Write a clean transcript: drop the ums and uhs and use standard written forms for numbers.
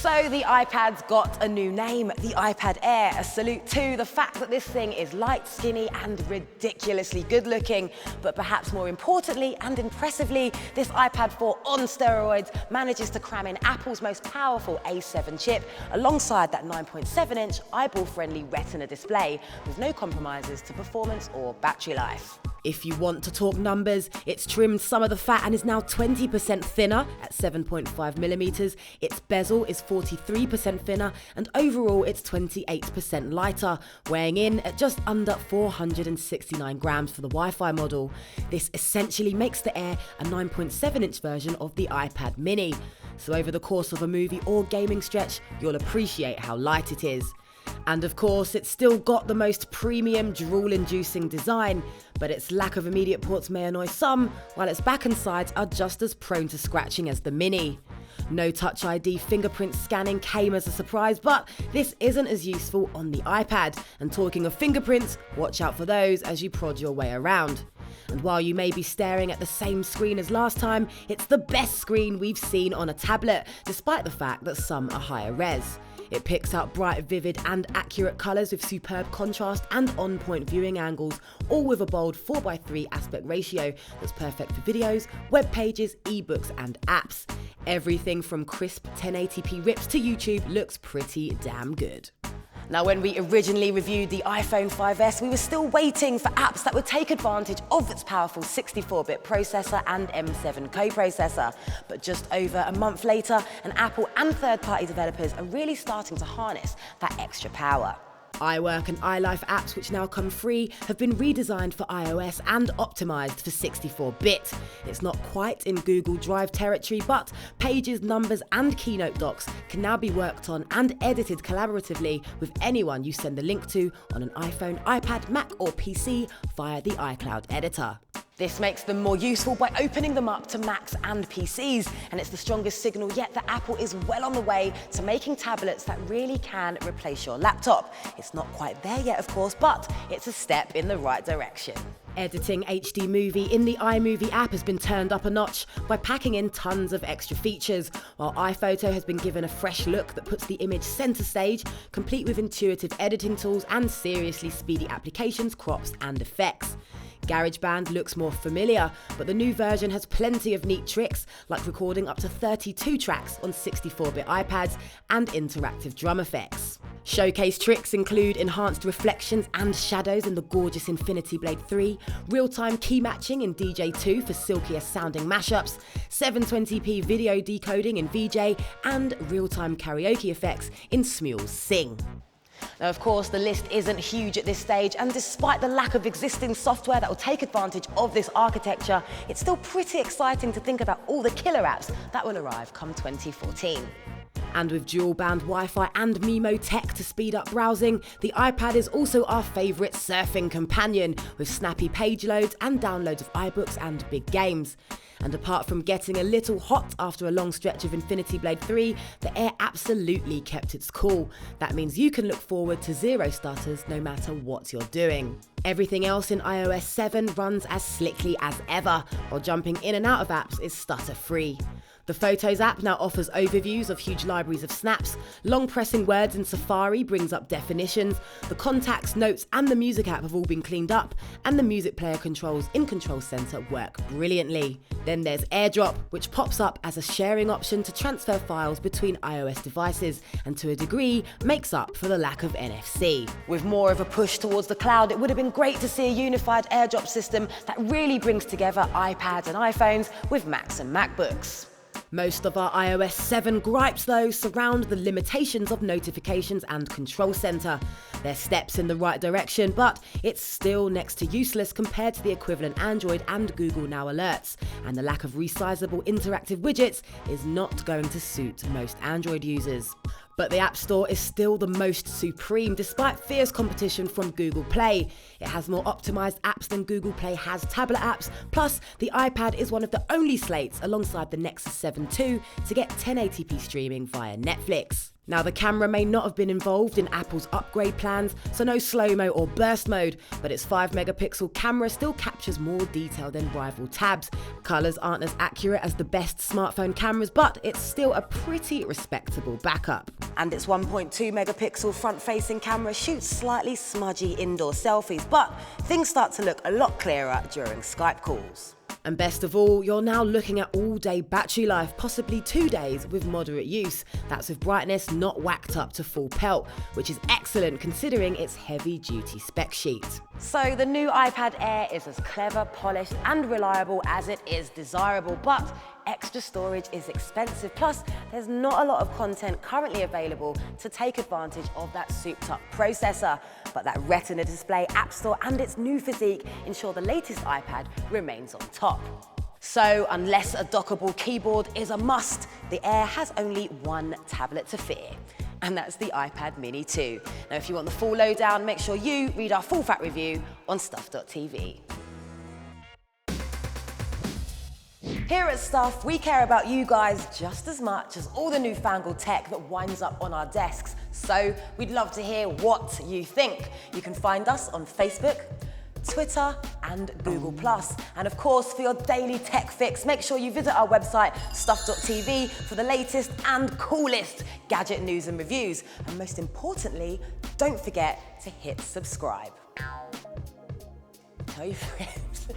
So the iPad's got a new name, the iPad Air, a salute to the fact that this thing is light, skinny and ridiculously good looking. But perhaps more importantly and impressively, this iPad 4 on steroids manages to cram in Apple's most powerful A7 chip alongside that 9.7-inch eyeball-friendly Retina display with no compromises to performance or battery life. If you want to talk numbers, it's trimmed some of the fat and is now 20% thinner at 7.5mm. Its bezel is 43% thinner and overall it's 28% lighter, weighing in at just under 469 grams for the Wi-Fi model. This essentially makes the Air a 9.7-inch version of the iPad mini. So over the course of a movie or gaming stretch, you'll appreciate how light it is. And of course, it's still got the most premium drool-inducing design, but its lack of immediate ports may annoy some, while its back and sides are just as prone to scratching as the Mini. No Touch ID fingerprint scanning came as a surprise, but this isn't as useful on the iPad. And talking of fingerprints, watch out for those as you prod your way around. And while you may be staring at the same screen as last time, it's the best screen we've seen on a tablet, despite the fact that some are higher res. It picks out bright, vivid and accurate colours with superb contrast and on-point viewing angles, all with a bold 4:3 aspect ratio that's perfect for videos, web pages, ebooks and apps. Everything from crisp 1080p rips to YouTube looks pretty damn good. Now, when we originally reviewed the iPhone 5S, we were still waiting for apps that would take advantage of its powerful 64-bit processor and M7 co-processor. But just over a month later, Apple and third-party developers are really starting to harness that extra power. iWork and iLife apps, which now come free, have been redesigned for iOS and optimised for 64-bit. It's not quite in Google Drive territory, but Pages, Numbers and Keynote docs can now be worked on and edited collaboratively with anyone you send the link to on an iPhone, iPad, Mac or PC via the iCloud editor. This makes them more useful by opening them up to Macs and PCs, and it's the strongest signal yet that Apple is well on the way to making tablets that really can replace your laptop. It's not quite there yet, of course, but it's a step in the right direction. Editing HD movie in the iMovie app has been turned up a notch by packing in tons of extra features, while iPhoto has been given a fresh look that puts the image centre stage, complete with intuitive editing tools and seriously speedy applications, crops and effects. GarageBand looks more familiar, but the new version has plenty of neat tricks, like recording up to 32 tracks on 64-bit iPads and interactive drum effects. Showcase tricks include enhanced reflections and shadows in the gorgeous Infinity Blade 3, real-time key matching in DJ2 for silkier sounding mashups, 720p video decoding in VJ, and real-time karaoke effects in Smul's Sing. Now, of course, the list isn't huge at this stage, and despite the lack of existing software that will take advantage of this architecture, it's still pretty exciting to think about all the killer apps that will arrive come 2014. And with dual-band Wi-Fi and Mimo tech to speed up browsing, the iPad is also our favourite surfing companion, with snappy page loads and downloads of iBooks and big games. And apart from getting a little hot after a long stretch of Infinity Blade 3, the Air absolutely kept its cool. That means you can look forward to zero stutters no matter what you're doing. Everything else in iOS 7 runs as slickly as ever, while jumping in and out of apps is stutter-free. The Photos app now offers overviews of huge libraries of snaps, long pressing words in Safari brings up definitions, the Contacts, Notes and the Music app have all been cleaned up, and the music player controls in Control Center work brilliantly. Then there's AirDrop, which pops up as a sharing option to transfer files between iOS devices, and to a degree makes up for the lack of NFC. With more of a push towards the cloud, it would have been great to see a unified AirDrop system that really brings together iPads and iPhones with Macs and MacBooks. Most of our iOS 7 gripes, though, surround the limitations of notifications and Control Center. They're steps in the right direction, but it's still next to useless compared to the equivalent Android and Google Now alerts, and the lack of resizable interactive widgets is not going to suit most Android users. But the App Store is still the most supreme despite fierce competition from Google Play. It has more optimised apps than Google Play has tablet apps, plus the iPad is one of the only slates alongside the Nexus 7 II to get 1080p streaming via Netflix. Now, the camera may not have been involved in Apple's upgrade plans, so no slow-mo or burst mode, but its 5-megapixel camera still captures more detail than rival tabs. Colours aren't as accurate as the best smartphone cameras, but it's still a pretty respectable backup. And its 1.2-megapixel front-facing camera shoots slightly smudgy indoor selfies, but things start to look a lot clearer during Skype calls. And best of all, you're now looking at all-day battery life, possibly 2 days with moderate use. That's with brightness not whacked up to full pelt, which is excellent considering its heavy-duty spec sheet. So the new iPad Air is as clever, polished and reliable as it is desirable, but extra storage is expensive. Plus, there's not a lot of content currently available to take advantage of that souped-up processor. But that Retina display, App Store and its new physique ensure the latest iPad remains on top. So, unless a dockable keyboard is a must, the Air has only one tablet to fear. And that's the iPad Mini 2. Now, if you want the full lowdown, make sure you read our full fact review on stuff.tv. Here at Stuff, we care about you guys just as much as all the newfangled tech that winds up on our desks. So we'd love to hear what you think. You can find us on Facebook, Twitter and Google+. And of course, for your daily tech fix, make sure you visit our website, stuff.tv, for the latest and coolest gadget news and reviews. And most importantly, don't forget to hit subscribe. Tell your friends.